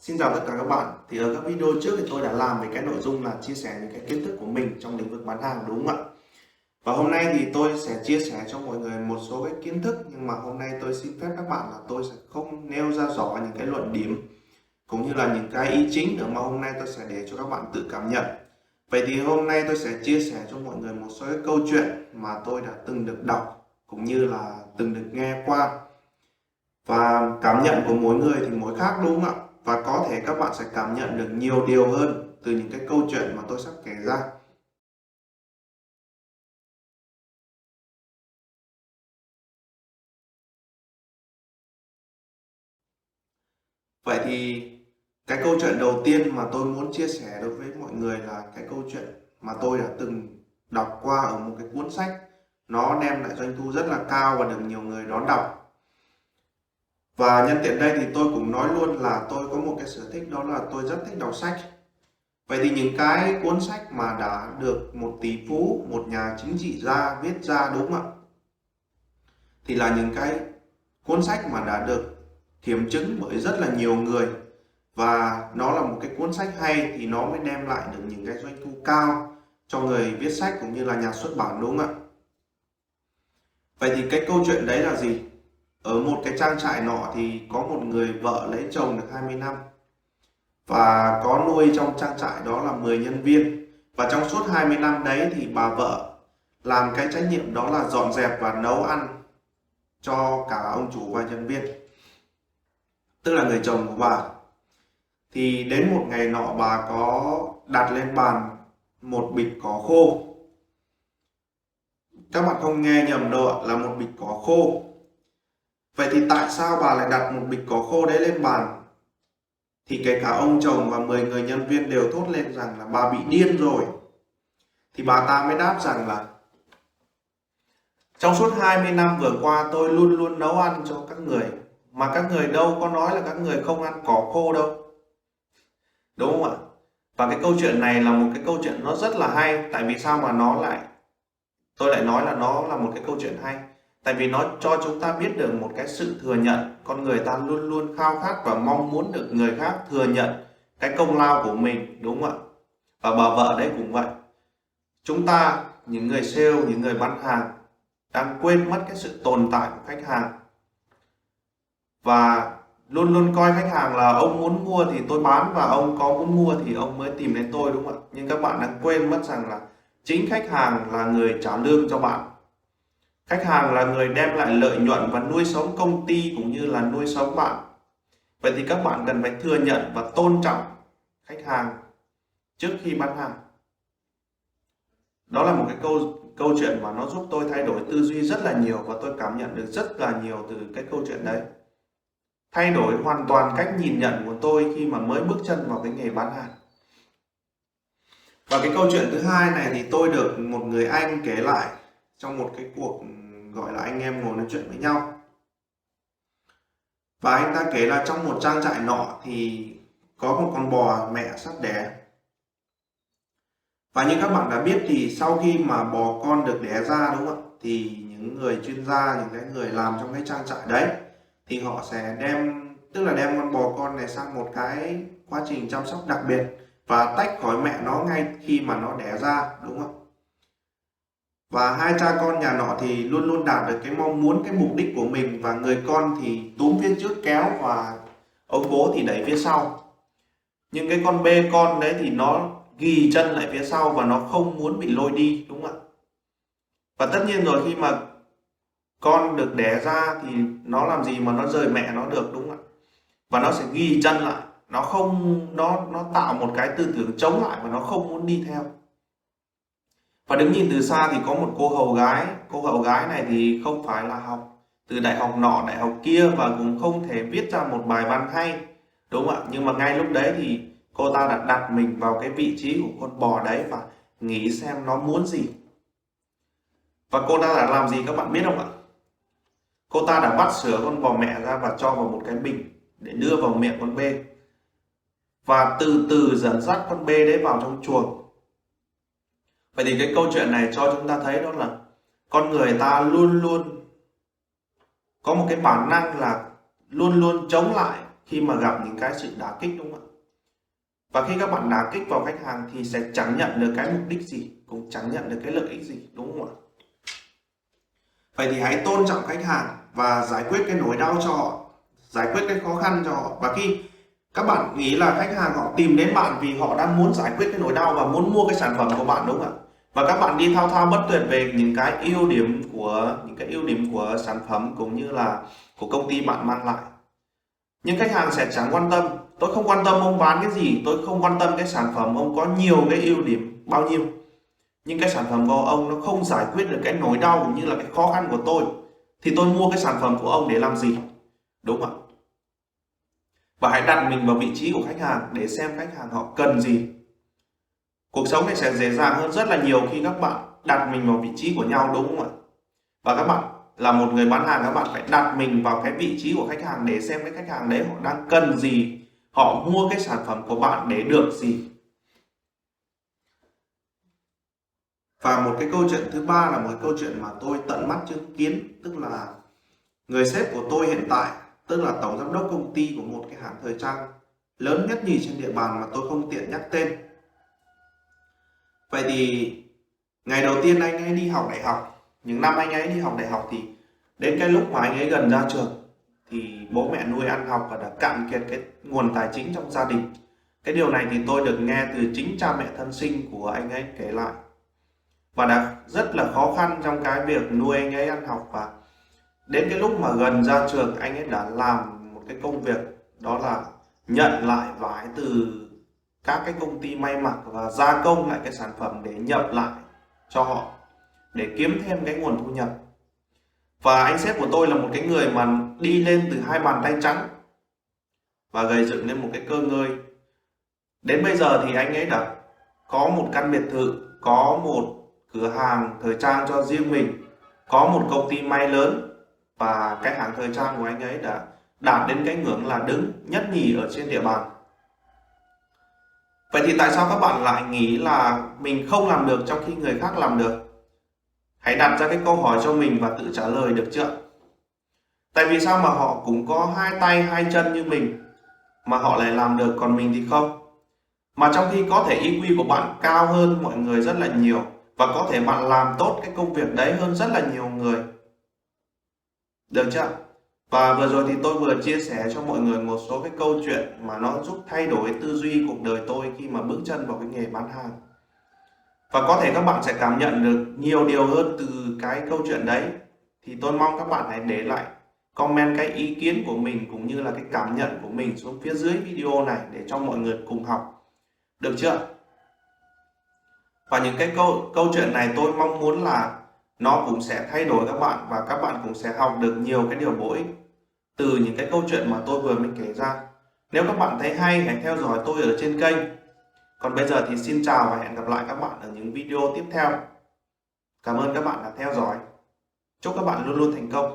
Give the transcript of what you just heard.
Xin chào tất cả các bạn. Thì ở các video trước thì tôi đã làm về cái nội dung là chia sẻ những cái kiến thức của mình trong lĩnh vực bán hàng, đúng không ạ? Và hôm nay thì tôi sẽ chia sẻ cho mọi người một số cái kiến thức, nhưng mà hôm nay tôi xin phép các bạn là tôi sẽ không nêu ra rõ những cái luận điểm cũng như là những cái ý chính nữa, mà hôm nay tôi sẽ để cho các bạn tự cảm nhận. Vậy thì hôm nay tôi sẽ chia sẻ cho mọi người một số cái câu chuyện mà tôi đã từng được đọc cũng như là từng được nghe qua. Và cảm nhận của mỗi người thì mỗi khác, đúng không ạ? Và có thể các bạn sẽ cảm nhận được nhiều điều hơn từ những cái câu chuyện mà tôi sắp kể ra. Vậy thì cái câu chuyện đầu tiên mà tôi muốn chia sẻ đối với mọi người là cái câu chuyện mà tôi đã từng đọc qua ở một cái cuốn sách. Nó đem lại doanh thu rất là cao và được nhiều người đón đọc. Và nhân tiện đây thì tôi cũng nói luôn là tôi có một cái sở thích, đó là tôi rất thích đọc sách. Vậy thì những cái cuốn sách mà đã được một tỷ phú, một nhà chính trị gia viết ra, đúng không ạ? Thì là những cái cuốn sách mà đã được kiểm chứng bởi rất là nhiều người, và nó là một cái cuốn sách hay thì nó mới đem lại được những cái doanh thu cao cho người viết sách cũng như là nhà xuất bản, đúng không ạ? Vậy thì cái câu chuyện đấy là gì? Ở một cái trang trại nọ thì có một người vợ lấy chồng được 20 năm và có nuôi trong trang trại đó là 10 nhân viên. Và trong suốt 20 năm đấy thì bà vợ làm cái trách nhiệm đó là dọn dẹp và nấu ăn cho cả ông chủ và nhân viên, tức là người chồng của bà. Thì đến một ngày nọ bà có đặt lên bàn một bịch cỏ khô. Các bạn không nghe nhầm đâu ạ, là một bịch cỏ khô. Vậy thì tại sao bà lại đặt một bịch cỏ khô đấy lên bàn? Thì kể cả ông chồng và 10 người nhân viên đều thốt lên rằng là bà bị điên rồi. Thì bà ta mới đáp rằng là trong suốt 20 năm vừa qua tôi luôn luôn nấu ăn cho các người, mà các người đâu có nói là các người không ăn cỏ khô đâu. Đúng không ạ? Và cái câu chuyện này là một cái câu chuyện nó rất là hay. Tại vì sao mà tôi lại nói là nó là một cái câu chuyện hay? Tại vì nó cho chúng ta biết được một cái sự thừa nhận. Con người ta luôn luôn khao khát và mong muốn được người khác thừa nhận cái công lao của mình, đúng không ạ? Và bà vợ đấy cũng vậy. Chúng ta, những người sale, những người bán hàng, đang quên mất cái sự tồn tại của khách hàng, và luôn luôn coi khách hàng là ông muốn mua thì tôi bán, và ông có muốn mua thì ông mới tìm đến tôi, đúng không ạ? Nhưng các bạn đang quên mất rằng là chính khách hàng là người trả lương cho bạn. Khách hàng là người đem lại lợi nhuận và nuôi sống công ty cũng như là nuôi sống bạn. Vậy thì các bạn cần phải thừa nhận và tôn trọng khách hàng trước khi bán hàng. Đó là một cái câu chuyện mà nó giúp tôi thay đổi tư duy rất là nhiều, và tôi cảm nhận được rất là nhiều từ cái câu chuyện đấy. Thay đổi hoàn toàn cách nhìn nhận của tôi khi mà mới bước chân vào cái nghề bán hàng. Và cái câu chuyện thứ hai này thì tôi được một người anh kể lại trong một cái cuộc gọi là anh em ngồi nói chuyện với nhau. Và anh ta kể là trong một trang trại nọ thì có một con bò mẹ sắp đẻ. Và như các bạn đã biết thì sau khi mà bò con được đẻ ra, đúng không ạ, thì những người chuyên gia, những cái người làm trong cái trang trại đấy thì họ sẽ đem con bò con này sang một cái quá trình chăm sóc đặc biệt và tách khỏi mẹ nó ngay khi mà nó đẻ ra, đúng không? Và hai cha con nhà nọ thì luôn luôn đạt được cái mong muốn, cái mục đích của mình, và người con thì túm phía trước kéo và ông bố thì đẩy phía sau. Nhưng cái con bê con đấy thì nó ghi chân lại phía sau và nó không muốn bị lôi đi, đúng không ạ? Và tất nhiên rồi, khi mà con được đẻ ra thì nó làm gì mà nó rời mẹ nó được, đúng không ạ? Và nó sẽ ghi chân lại, nó tạo một cái tư tưởng chống lại và nó không muốn đi theo. Và đứng nhìn từ xa thì có một cô hậu gái này thì không phải là học từ đại học nọ đại học kia và cũng không thể viết ra một bài văn hay, đúng không ạ? Nhưng mà ngay lúc đấy thì cô ta đã đặt mình vào cái vị trí của con bò đấy và nghĩ xem nó muốn gì. Và cô ta đã làm gì các bạn biết không ạ? Cô ta đã vắt sữa con bò mẹ ra và cho vào một cái bình để đưa vào miệng con bê, và từ từ dẫn dắt con bê đấy vào trong chuồng. Vậy thì cái câu chuyện này cho chúng ta thấy đó là con người ta luôn luôn có một cái bản năng là luôn luôn chống lại khi mà gặp những cái sự đả kích, đúng không ạ? Và khi các bạn đả kích vào khách hàng thì sẽ chẳng nhận được cái mục đích gì, cũng chẳng nhận được cái lợi ích gì, đúng không ạ? Vậy thì hãy tôn trọng khách hàng và giải quyết cái nỗi đau cho họ, giải quyết cái khó khăn cho họ. Và khi các bạn nghĩ là khách hàng họ tìm đến bạn vì họ đang muốn giải quyết cái nỗi đau và muốn mua cái sản phẩm của bạn, đúng không ạ? Và các bạn đi thao thao bất tuyệt về những cái ưu điểm của sản phẩm cũng như là của công ty bạn mang lại. Nhưng khách hàng sẽ chẳng quan tâm. Tôi không quan tâm ông bán cái gì, tôi không quan tâm cái sản phẩm ông có nhiều cái ưu điểm bao nhiêu, nhưng cái sản phẩm của ông nó không giải quyết được cái nỗi đau cũng như là cái khó khăn của tôi, thì tôi mua cái sản phẩm của ông để làm gì, đúng không ạ? Và hãy đặt mình vào vị trí của khách hàng để xem khách hàng họ cần gì. Cuộc sống này sẽ dễ dàng hơn rất là nhiều khi các bạn đặt mình vào vị trí của nhau, đúng không ạ? Và các bạn là một người bán hàng, các bạn phải đặt mình vào cái vị trí của khách hàng để xem cái khách hàng đấy họ đang cần gì, họ mua cái sản phẩm của bạn để được gì. Và một cái câu chuyện thứ ba là một câu chuyện mà tôi tận mắt chứng kiến, tức là người sếp của tôi hiện tại, tức là tổng giám đốc công ty của một cái hãng thời trang lớn nhất nhì trên địa bàn mà tôi không tiện nhắc tên. Vậy thì ngày đầu tiên anh ấy đi học đại học, những năm anh ấy đi học đại học thì đến cái lúc mà anh ấy gần ra trường thì bố mẹ nuôi ăn học và đã cạn kiệt cái nguồn tài chính trong gia đình. Cái điều này thì tôi được nghe từ chính cha mẹ thân sinh của anh ấy kể lại. Và đã rất là khó khăn trong cái việc nuôi anh ấy ăn học. Và đến cái lúc mà gần ra trường, anh ấy đã làm một cái công việc, đó là nhận lại vải từ các cái công ty may mặc và gia công lại cái sản phẩm để nhập lại cho họ, để kiếm thêm cái nguồn thu nhập. Và anh sếp của tôi là một cái người mà đi lên từ hai bàn tay trắng và gầy dựng lên một cái cơ ngơi. Đến bây giờ thì anh ấy đã có một căn biệt thự, có một cửa hàng thời trang cho riêng mình, có một công ty may lớn, và cái hàng thời trang của anh ấy đã đạt đến cái ngưỡng là đứng nhất nhì ở trên địa bàn. Vậy thì tại sao các bạn lại nghĩ là mình không làm được trong khi người khác làm được? Hãy đặt ra cái câu hỏi cho mình và tự trả lời được chưa? Tại vì sao mà họ cũng có hai tay hai chân như mình mà họ lại làm được còn mình thì không? Mà trong khi có thể IQ của bạn cao hơn mọi người rất là nhiều, và có thể bạn làm tốt cái công việc đấy hơn rất là nhiều người. Được chưa? Và vừa rồi thì tôi vừa chia sẻ cho mọi người một số cái câu chuyện mà nó giúp thay đổi tư duy cuộc đời tôi khi mà bước chân vào cái nghề bán hàng. Và có thể các bạn sẽ cảm nhận được nhiều điều hơn từ cái câu chuyện đấy. Thì tôi mong các bạn hãy để lại comment cái ý kiến của mình cũng như là cái cảm nhận của mình xuống phía dưới video này để cho mọi người cùng học. Được chưa? Và những cái câu chuyện này tôi mong muốn là nó cũng sẽ thay đổi các bạn, và các bạn cũng sẽ học được nhiều cái điều bổ ích từ những cái câu chuyện mà tôi vừa mới kể ra. Nếu các bạn thấy hay, hãy theo dõi tôi ở trên kênh. Còn bây giờ thì xin chào và hẹn gặp lại các bạn ở những video tiếp theo. Cảm ơn các bạn đã theo dõi. Chúc các bạn luôn luôn thành công.